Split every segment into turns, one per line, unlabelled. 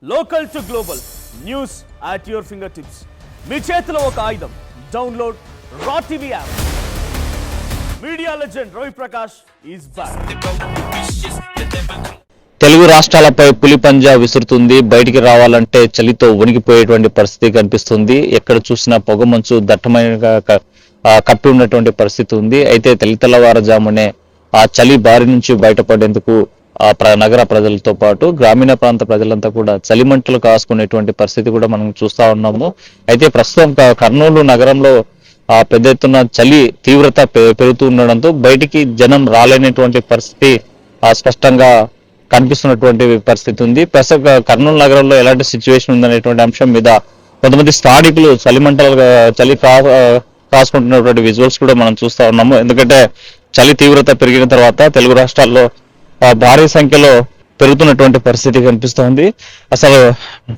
Local to global news at your fingertips. మీ చేతిలో ఒక ఆయుధం. Download raw TV app. Media legend Ravi Prakash is back.
Telugu రాష్ట్రాలపై పులి పంజా విసురుతుంది. బయటికి రావాలంటే చలితో వణికిపోయేటువంటి పరిస్థితి కనిపిస్తుంది. ఎక్కడ చూసినా పొగమంచు దట్టమైన కప్పి ఉన్నటువంటి పరిస్థితి ఉంది. అయితే తెల్లవారుజామునే ఆ చలి బారి నుంచి బయటపడేందుకు నగర ప్రజలతో పాటు గ్రామీణ ప్రాంత ప్రజలంతా కూడా చలిమంటలు కాసుకునేటువంటి పరిస్థితి కూడా మనం చూస్తా ఉన్నాము. అయితే ప్రస్తుతం కర్నూలు నగరంలో పెద్ద ఎత్తున చలి తీవ్రత పెరుగుతూ ఉండడంతో బయటికి జనం రాలేనటువంటి పరిస్థితి స్పష్టంగా కనిపిస్తున్నటువంటి పరిస్థితి ఉంది. ప్రస్తుతం కర్నూలు నగరంలో ఎలాంటి సిచ్యువేషన్ ఉందనేటువంటి అంశం మీద కొంతమంది స్థానికులు చలి కాసుకుంటున్నటువంటి విజువల్స్ కూడా మనం చూస్తా ఉన్నాము. ఎందుకంటే చలి తీవ్రత పెరిగిన తర్వాత తెలుగు రాష్ట్రాల్లో భారీ సంఖ్యలో పెరుగుతున్నటువంటి పరిస్థితి కనిపిస్తోంది. అసలు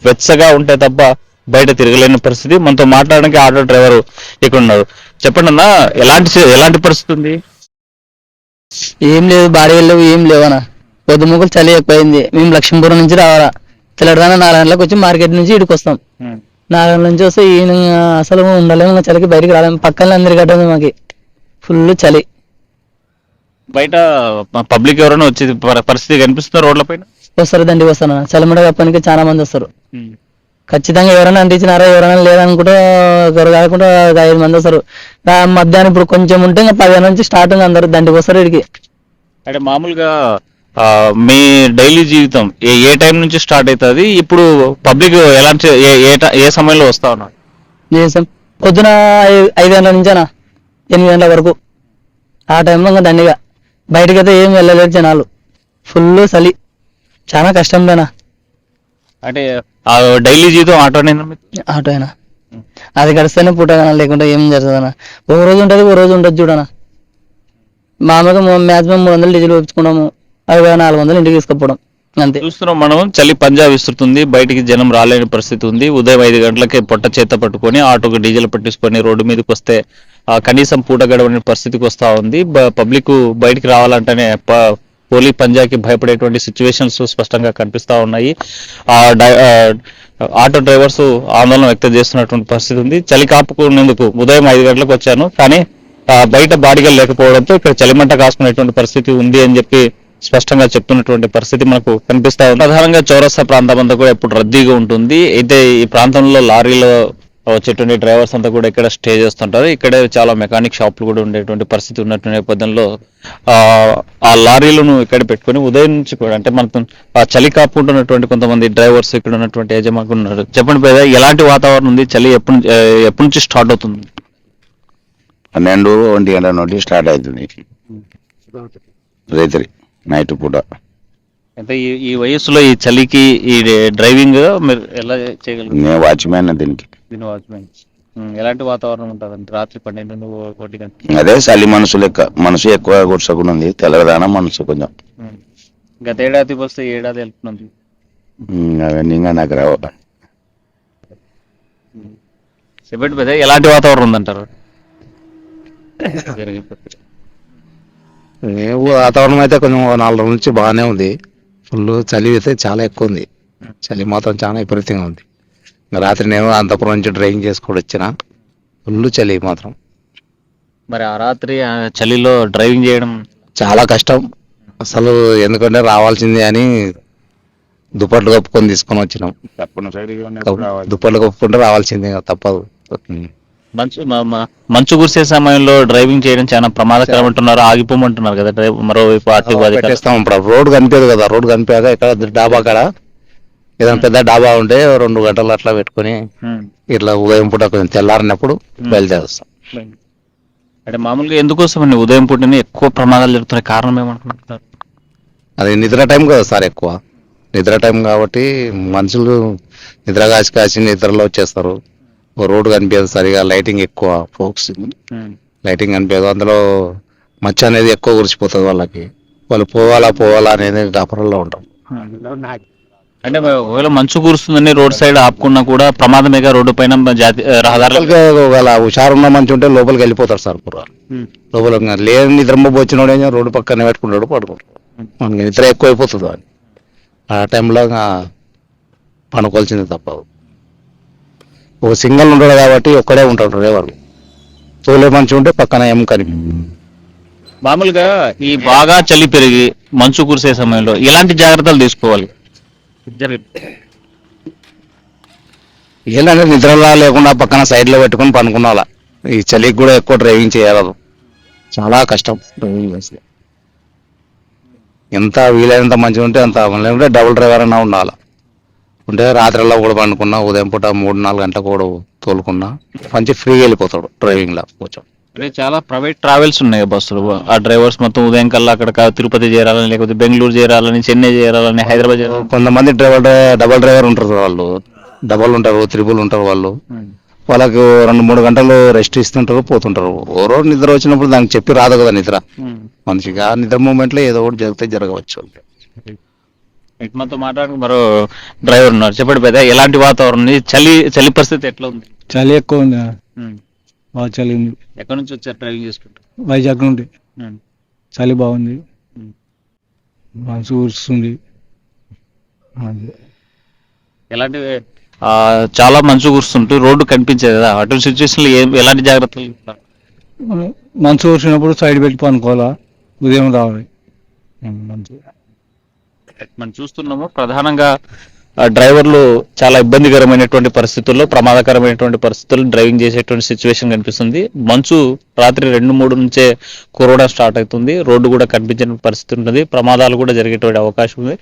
వెచ్చగా ఉంటే తప్ప బయట తిరగలేని పరిస్థితి. మనతో మాట్లాడడానికి ఆటో డ్రైవర్ ఇక్కడ ఉన్నారు. చెప్పండి అన్న, ఎలాంటి పరిస్థితి ఉంది?
ఏం లేదు, బాడీలు లేవు, ఏం లేవనా. పొద్దుముకులు చలి ఎక్కువైంది. మేము లక్ష్మీపురం నుంచి రావాలా. తెల్లడదాన 4 గంటలకు వచ్చి మార్కెట్ నుంచి ఇటుకు వస్తాం. 4 గంటల నుంచి వస్తే అసలు ఉండలేము, చలికి బయటికి రాలేము. పక్కన అందరి కట్టదు, మాకి ఫుల్ చలి.
బయట పబ్లిక్ ఎవరైనా వచ్చే పరిస్థితి కనిపిస్తుంది రోడ్ల పైన?
వస్తారు, దండికి వస్తాను. చలిమడ కప్పనికి చాలా మంది వస్తారు. ఖచ్చితంగా ఎవరైనా అంటించినారా, ఎవరైనా లేదనుకుంటే కాకుండా 5 మంది వస్తారు. మధ్యాహ్నం ఇప్పుడు కొంచెం ఉంటే ఇంకా 10 నుంచి స్టార్టింగ్ అందరు దండికి వస్తారు ఇడికి.
అంటే మామూలుగా మీ డైలీ జీవితం ఏ టైం నుంచి స్టార్ట్ అవుతుంది? ఇప్పుడు పబ్లిక్ ఎలాంటి ఏ సమయంలో వస్తా ఉన్నారు?
పొద్దున 5 గంటల నుంచేనా 8 గంటల వరకు. ఆ టైంలో ఇంకా దండిగా బయటకి అయితే ఏం వెళ్ళలేరు జనాలు. ఫుల్ చలి, చాలా కష్టంలేనా.
అంటే డైలీ జీవితం ఆటో అయినా
అది గడిస్తేనే పూటగానా, లేకుంటే ఏం జరుగుతుందన్నా. ఒక రోజు ఉంటుంది, ఒక రోజు ఉంటుంది చూడనా. మామూలుగా మ్యాక్సిమం 300 డీజిల్ వేపించుకున్నాము, 400 ఇంటికి తీసుకుపోవడం అంతే.
చూస్తున్నాం మనం, చలి పంజా విస్తురుతుంది. బయటికి జనం రాలేని పరిస్థితి ఉంది. ఉదయం 5 గంటలకే పొట్ట చేత పట్టుకొని ఆటోకి డీజిల్ పట్టించుకొని రోడ్డు మీదకి వస్తే కనీసం పూట గడవని పరిస్థితికి వస్తా ఉంది. పబ్లిక్ బయటికి రావాలంటేనే పోలీ పంజాకి భయపడేటువంటి సిచ్యువేషన్స్ స్పష్టంగా కనిపిస్తా ఉన్నాయి. ఆటో డ్రైవర్స్ ఆందోళన వ్యక్తం చేస్తున్నటువంటి పరిస్థితి ఉంది. చలి కాపుకునేందుకు ఉదయం 5 గంటలకు వచ్చాను, కానీ బయట బాడిగలు లేకపోవడంతో ఇక్కడ చలిమంట కాసుకునేటువంటి పరిస్థితి ఉంది అని చెప్పి స్పష్టంగా చెప్తున్నటువంటి పరిస్థితి మనకు కనిపిస్తా ఉంది. ప్రధానంగా చౌరస్తా ప్రాంతం అంతా కూడా ఎప్పుడు రద్దీగా ఉంటుంది. అయితే ఈ ప్రాంతంలో లారీలో వచ్చేటువంటి డ్రైవర్స్ అంతా కూడా ఇక్కడ స్టే చేస్తుంటారు. ఇక్కడే చాలా మెకానిక్ షాపులు కూడా ఉండేటువంటి పరిస్థితి ఉన్నటువంటి నేపథ్యంలో ఆ లారీలను ఇక్కడ పెట్టుకుని ఉదయం నుంచి కూడా, అంటే మనకు చలి కాపుకుంటున్నటువంటి కొంతమంది డ్రైవర్స్ ఇక్కడ ఉన్నటువంటి యజమానులు ఉన్నారు. చెప్పండి పేద, ఎలాంటి వాతావరణం ఉంది? చలి ఎప్పటి నుంచి స్టార్ట్ అవుతుంది?
12-1 గంటల నుండి స్టార్ట్ అవుతుంది రైతురి నైట్ పూట.
అంటే ఈ వయసులో ఈ చలికి ఈ డ్రైవింగ్ మీరు ఎలా చేయగలరు?
నేను వాచ్మ్యాన్ దీనికి.
ఎలాంటి వాతావరణం ఉంటుంది అంటే రాత్రి 12-1 గంట?
అదే చలి మనసు ఎక్కువ కూర్చోకుండా ఉంది. తెల్లదాన మనసు కొంచెం.
గత ఏడాది వస్తే ఏడాది వెళ్తున్నది.
అవన్నీ ఇంకా నాకు రావు.
చెప్పండి పెద్ద, ఎలాంటి వాతావరణం ఉందంటారు?
వాతావరణం అయితే కొంచెం 4 రోజుల నుంచి బాగానే ఉంది. ఫుల్ చలి అయితే చాలా ఎక్కువ ఉంది. చలి మాత్రం చాలా విపరీతంగా ఉంది. రాత్రి నేను అంతపురం నుంచి డ్రైవింగ్ చేసుకొని వచ్చిన, ఫుల్ చలి మాత్రం.
మరి ఆ రాత్రి చలిలో డ్రైవింగ్ చేయడం
చాలా కష్టం అసలు. ఎందుకంటే రావాల్సిందే అని దుప్పట్లు కప్పుకొని తీసుకొని వచ్చినాం. దుప్పట్లు కప్పుకుంటే రావాల్సిందే, తప్పదు.
మంచు కురిసే సమయంలో డ్రైవింగ్ చేయడం చాలా ప్రమాదకరం అంటున్నారు, ఆగిపోమంటున్నారు కదా డ్రైవర్. మరోవైపు
పెట్టేస్తాం. రోడ్ కనిపించదు కదా, రోడ్ కనిపించక ఇక్కడ డాబా కాడ ఏదైనా పెద్ద డాబా ఉంటే 2 గంటలు అట్లా పెట్టుకుని ఇట్లా ఉదయం పూట కొంచెం తెల్లారినప్పుడు బయలుదేరుస్తాం.
అంటే మామూలుగా ఎందుకోసం అండి ఉదయం పూటనే ఎక్కువ ప్రమాదాలు జరుగుతున్నాయి? కారణం ఏమనుకుంటున్నారు?
అది నిద్ర టైం కదా సార్, ఎక్కువ నిద్ర టైం కాబట్టి మనుషులు నిద్ర కాసి నిద్రలో వచ్చేస్తారు. రోడ్డు కనిపించదు సరిగా, లైటింగ్ ఎక్కువ, ఫోక్స్ లైటింగ్ కనిపించదు. అందులో మచ్చ అనేది ఎక్కువ కురిసిపోతుంది వాళ్ళకి. వాళ్ళు పోవాలా అనేది డాపరల్లో ఉంటాం.
అంటే ఒకవేళ మంచు కురుస్తుందని రోడ్ సైడ్ ఆపుకున్నా కూడా ప్రమాదమేగా. రోడ్డు పైన రహదారులకు
ఒకవేళ హుషారున్న మంచి ఉంటే లోపలికి వెళ్ళిపోతారు సార్. లోపల లేని నిద్రమబ్బు వచ్చినోడే రోడ్డు పక్కనే పెట్టుకుంటాడు, పడుకుంటాడు. మనకి నిద్ర ఎక్కువ అయిపోతుంది అని. ఆ టైంలో పనుకోవాల్సింది తప్పదు. ఒక సింగల్ ఉంటాడు కాబట్టి ఒక్కడే ఉంటాడు డ్రైవర్. తోలే మంచి ఉంటే పక్కన ఏం కనిపి.
మామూలుగా ఈ బాగా చలి పెరిగి మంచు కురిసే సమయంలో ఎలాంటి జాగ్రత్తలు తీసుకోవాలి?
ఏంటంటే నిద్రలా లేకుండా పక్కన సైడ్లో పెట్టుకుని పనుకున్నాలా. ఈ చలికి కూడా ఎక్కువ డ్రైవింగ్ చేయరాదు, చాలా కష్టం డ్రైవింగ్ చేస్తే. ఎంత వీలైనంత మంచిగా ఉంటే అంత, లేకుంటే డబుల్ డ్రైవర్ అన్నా ఉండాలి. ఉంటే రాత్రిలో కూడా పండుకున్నా, ఉదయం పూట 3-4 గంటలకు కూడా తోలుకున్నా మంచి ఫ్రీగా వెళ్ళిపోతాడు డ్రైవింగ్లో కొంచెం.
అంటే చాలా ప్రైవేట్ ట్రావెల్స్ ఉన్నాయి బస్సులు. ఆ డ్రైవర్స్ మొత్తం ఉదయం కల్లా అక్కడ తిరుపతి చేరాలని, లేకపోతే బెంగళూరు చేరాలని, చెన్నై చేరాలని, హైదరాబాద్ చేరాలని.
కొంతమంది డబల్ డ్రైవర్ ఉంటారు, వాళ్ళు డబల్ ఉంటారు, త్రిబుల్ ఉంటారు. వాళ్ళకు 2-3 గంటలు రెస్ట్ ఇస్తుంటారు, పోతుంటారు. ఓ రోజు నిద్ర వచ్చినప్పుడు దానికి చెప్పి రాదు కదా నిద్ర మనిషిగా. నిద్ర మూమెంట్ లో ఏదో ఒకటి జరిగితే జరగవచ్చు.
మనతో మాట్లాడడానికి మరో డ్రైవర్ ఉన్నారు. చెప్పండి పెద్ద, ఎలాంటి వాతావరణం, చలి పరిస్థితి ఎట్లా ఉంది?
చలి ఎక్కువ ఉంది, బాగా చలి ఉంది.
ఎక్కడి నుంచి వచ్చారు డ్రైవింగ్ చేసుకుంటారు?
వైజాగ్ నుండి. చలి బాగుంది, మంచు కురుస్తుంది.
ఎలాంటి చాలా మంచు కురుస్తుంటే రోడ్డు కనిపించేది కదా, అటువంటి సిచ్యువేషన్ లో ఎలాంటి జాగ్రత్తలు?
మంచు కురిసినప్పుడు సైడ్ పెట్టి పనుకోవాలా, ఉదయం రావాలి.
మనం చూస్తున్నాము ప్రధానంగా డ్రైవర్లు చాలా ఇబ్బందికరమైనటువంటి పరిస్థితుల్లో, ప్రమాదకరమైనటువంటి పరిస్థితుల్లో డ్రైవింగ్ చేసేటువంటి సిచ్యువేషన్ కనిపిస్తుంది. మంచు రాత్రి 2-3 నుంచే కురవడం స్టార్ట్ అవుతుంది. రోడ్డు కూడా కనిపించిన పరిస్థితి ఉంటుంది. ప్రమాదాలు కూడా జరిగేటువంటి అవకాశం ఉంది.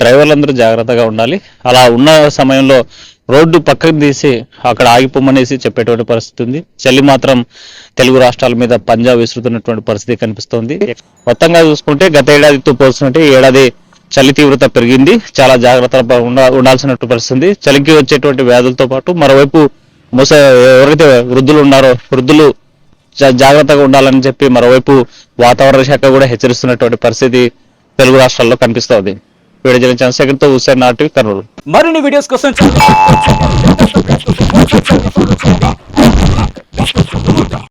డ్రైవర్లందరూ జాగ్రత్తగా ఉండాలి. అలా ఉన్న సమయంలో రోడ్డు పక్కకు తీసి అక్కడ ఆగిపోమనేసి చెప్పేటువంటి పరిస్థితి ఉంది. చలి మాత్రం తెలుగు రాష్ట్రాల మీద పంజా విసురుతున్నటువంటి పరిస్థితి కనిపిస్తోంది. మొత్తంగా చూసుకుంటే గత ఏడాదితో పోల్చుకుంటే ఈ ఏడాది చలి తీవ్రత పెరిగింది. చాలా జాగ్రత్తగా ఉండాల్సినటువంటి పరిస్థితి. చలికి వచ్చేటువంటి వ్యాధులతో పాటు మరోవైపు ఎవరైతే వృద్ధులు ఉన్నారో వృద్ధులు జాగ్రత్తగా ఉండాలని చెప్పి మరోవైపు వాతావరణ శాఖ కూడా హెచ్చరిస్తున్నటువంటి పరిస్థితి తెలుగు రాష్ట్రాల్లో కనిపిస్తోంది. వీడియో జర్నలిస్ట్ చంద్రశేఖర్తో హుస్సేన్, నాటివి, కర్నూలు.
మరిన్ని వీడియోస్ కోసం